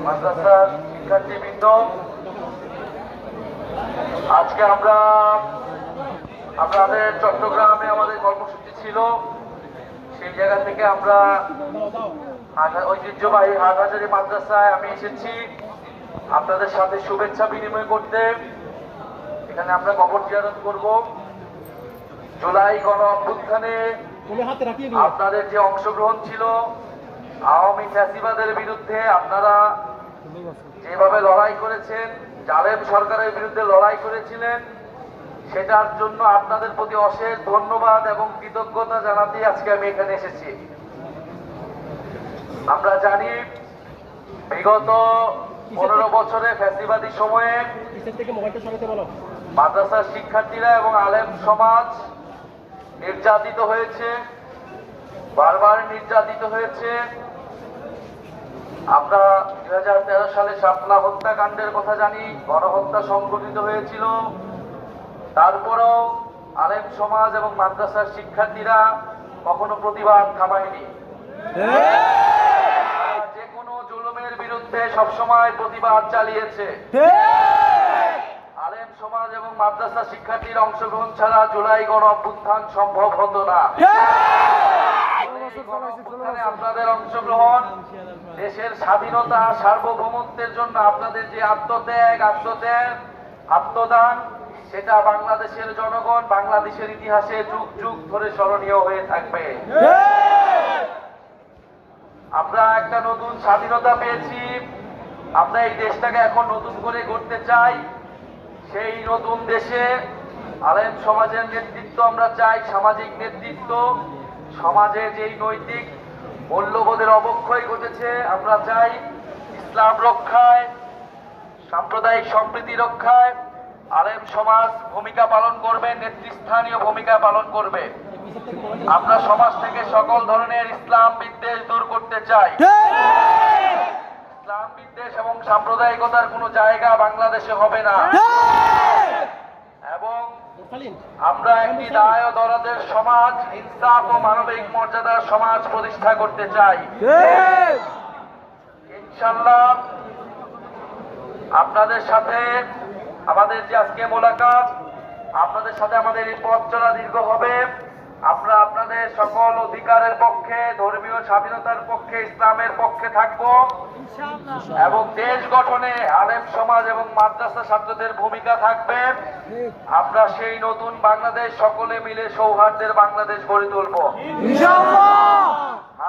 মাদ্রাসার শিক্ষার্থীবৃন্দ, আজকে আপনাদের চট্টগ্রামে আমাদের কর্মসূচি ছিল। সেই জায়গা থেকে আমরা ঐতিহ্যবাহী হাটহাজারী মাদ্রাসায় আমি এসেছি আপনাদের সাথে শুভেচ্ছা বিনিময় করতে। এখানে আমরা কবর জিয়ারত করব। জুলাই গণ অভ্যুত্থানে আপনাদের যে অংশগ্রহণ ছিল, আওয়ামী ফ্যাসিবাদের বিরুদ্ধে আপনারা যেভাবে লড়াই করেছেন, জালেম সরকারের বিরুদ্ধে লড়াই করেছিলেন, সেটার জন্য আপনাদের প্রতি অশেষ ধন্যবাদ এবং কৃতজ্ঞতা জানাতে আজকে আমি এখানে এসেছি। আমরা জানি বিগত 15 বছরে ফ্যাসিবাদী সময়ে মাদ্রাসার শিক্ষার্থীরা এবং আলেম সমাজ নির্যাতিত হয়েছে, বারবার নির্যাতিত হয়েছে। আমরা 2013 সালে শাপলা হত্যাকাণ্ডের কথা জানি, গণহত্যা সংঘটিত হয়েছিল। তারপরেও আলেম সমাজ এবং মাদ্রাসার শিক্ষার্থীরা কখনো প্রতিবাদ থামায়নি। যে কোনো জুলুমের বিরুদ্ধে সবসময় প্রতিবাদ চালিয়েছে। আলেম সমাজ এবং মাদ্রাসা শিক্ষার্থীর অংশগ্রহণ ছাড়া জুলাই গণ অভ্যুত্থান সম্ভব হতো না। আপনাদের অংশগ্রহণ দেশের স্বাধীনতা সার্বভৌমত্বের জন্য আপনাদের যে আত্মদান, সেটা বাংলাদেশের জনগণ, বাংলাদেশের ইতিহাসে যুগ যুগ ধরে স্মরণীয় হয়ে থাকবে। আমরা একটা নতুন স্বাধীনতা পেয়েছি। আমরা এই দেশটাকে এখন নতুন করে গড়তে চাই। সেই নতুন দেশে আলেম সমাজের নেতৃত্ব আমরা চাই, সামাজিক নেতৃত্ব। সমাজে যেই নৈতিক মূল্যবোধের অবক্ষয় ঘটেছে, আমরা চাই ইসলাম রক্ষায়, সাম্প্রদায়িক সম্প্রীতি রক্ষায় আলেম সমাজ ভূমিকা পালন করবে, নেতৃস্থানীয় ভূমিকা পালন করবে। আমরা সমাজ থেকে সকল ধরনের ইসলাম বিদ্বেষ দূর করতে চাই। ইসলাম বিদ্বেষ এবং সাম্প্রদায়িকতার কোনো জায়গা বাংলাদেশে হবে না। এবং আমরা একটি দায় ও দরদের সমাজ, ইনসাফ ও মানবিক মর্যাদার সমাজ প্রতিষ্ঠা করতে চাই। ইনশাআল্লাহ আপনাদের সাথে আমাদের যে আজকে মোলাকাত, আপনাদের সাথে আমাদের এই পথ চলা দীর্ঘ হবে। আমরা আপনাদের সকল অধিকারের পক্ষে, ধর্মীয় স্বাধীনতার পক্ষে, ইসলামের পক্ষে থাকব এবং দেশ গঠনে আলেম সমাজ এবং মাদ্রাসা ছাত্রদের ভূমিকা থাকবে। আমরা সেই নতুন বাংলাদেশ সকলে মিলে সৌহার্দ্যের বাংলাদেশ গড়ে তুলব।